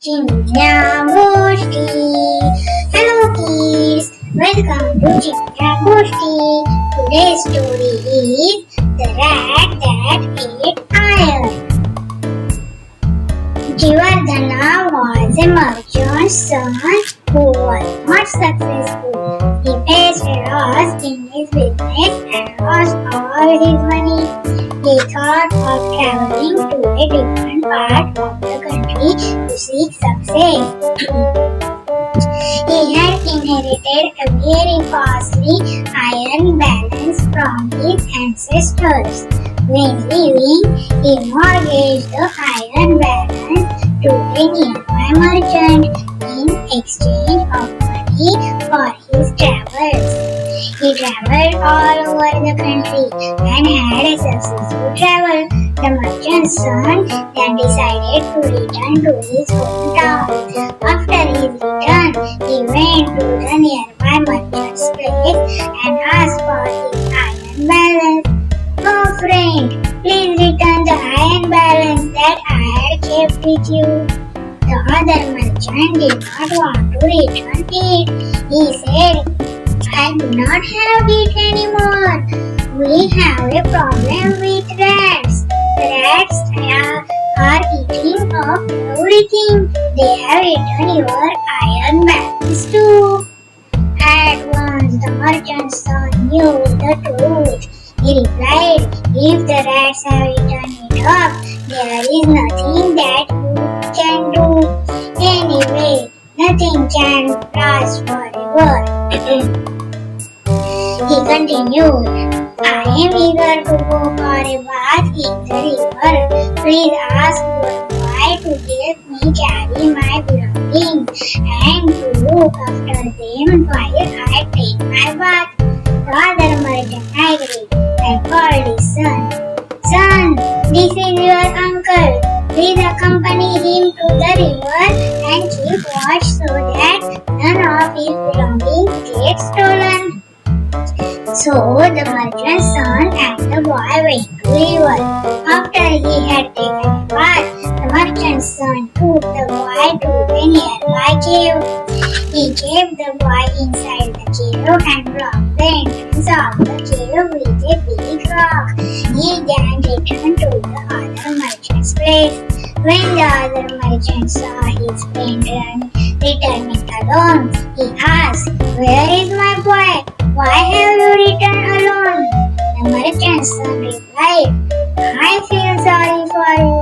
Chimnya Goshti. Hello kids, welcome to Chimnya Goshti. Today's story is The Rat That Ate Iron. Jivardhana was a merchant's son who was not successful. He faced a loss in his business and lost all his money. He thought of traveling to a different part of the country to seek success. He had inherited a very costly iron balance from his ancestors. When leaving, he mortgaged the iron balance to a nearby merchant in exchange of money for his travels. He traveled all over the country and had a successful travel. The merchant's son then decided to return to his hometown. After his return, he went to the nearby merchant's place and asked for his iron balance. "Oh friend, please return the iron balance that I had kept with you." The other merchant did not want to return it. He said, "I do not have it anymore. We have a problem with rats. The rats are eating up everything. They have eaten your iron balance too." At once the merchant's son knew the truth. He replied, "If the rats have eaten it up, there is nothing that you can do. Anyway, nothing can last forever." He continued, "I am eager to go for a bath in the river. Please ask your boy to help me carry my belongings and to look after them while I take my bath." The other merchant agreed and called his son. "Son, this is your uncle. Please accompany him to the river and keep watch so that none of his belongings get stolen." So the merchant's son and the boy went to the river. After he had taken a bath, the merchant's son took the boy to a nearby cave. He kept the boy inside the cave and blocked the entrance of the cave with a big rock. He then returned to the other merchant's place. When the other merchant saw his friend returning alone, he asked, "Where is my boy? Why have you returned alone?" The merchant's son replied, "I feel sorry for you.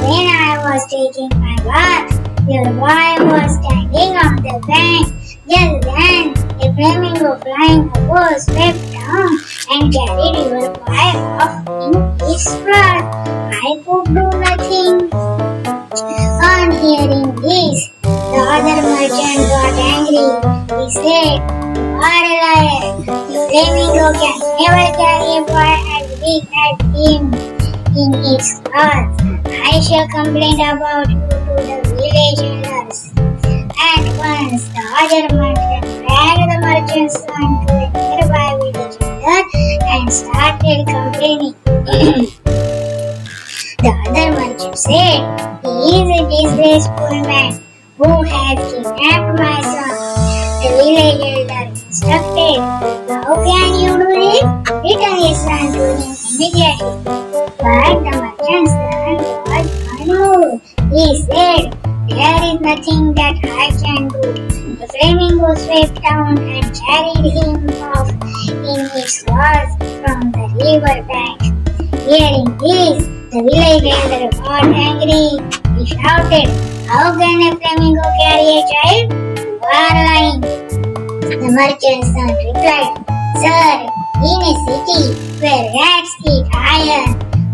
When I was taking my bath, your boy was standing on the bank. Just then, a flamingo flying above swept down and carried your boy off in its flight. I could do nothing." On hearing this, the other merchant got angry. He said, "You are a liar. The flamingo can never carry a boy as big as him in its claws. I shall complain about you to the village elders." At once, the other merchant dragged the merchant's son to a nearby village elder and started complaining. The other merchant said, "He is a disgraceful man who has kidnapped my son." The village elder instructed, "How can you do this? Return his son to him immediately." But the merchant's son was unmoved. He said, "There is nothing that I can do." The flamingo swept down and carried him off in its claws from the river bank. Hearing this, the village elder got angry. He shouted, "How can a flamingo carry a child? You are lying." The merchant's son replied, "Sir, in a city where rats eat iron,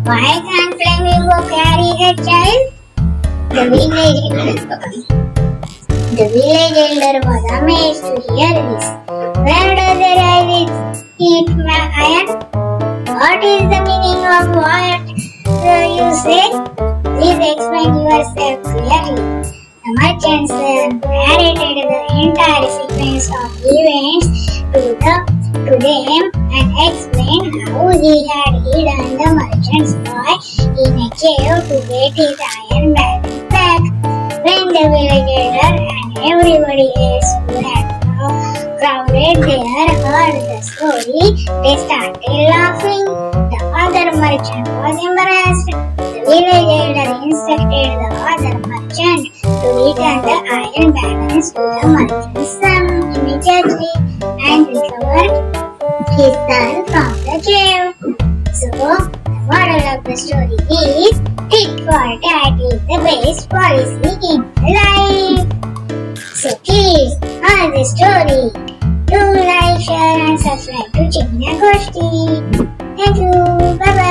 why can't flamingo carry a child?" The village elder was amazed to hear this. "Where does a rat eat iron? What is the meaning of what you say? Please explain yourself clearly." The merchant's son narrated the entire sequence of events to them and explained how he had hidden the merchant's boy in a cave to get his iron balance back. When the village elder and everybody else who had crowded there heard the story. They started laughing. The other merchant was embarrassed. The village elder instructed the other merchant to return the iron balanced to the merchant's son immediately and recover his son from the cave. So, the moral of the story is tit for tat is the best policy in life. So kids, on this story, do like, share and subscribe to Chimnya Goshti. Thank you. Bye bye.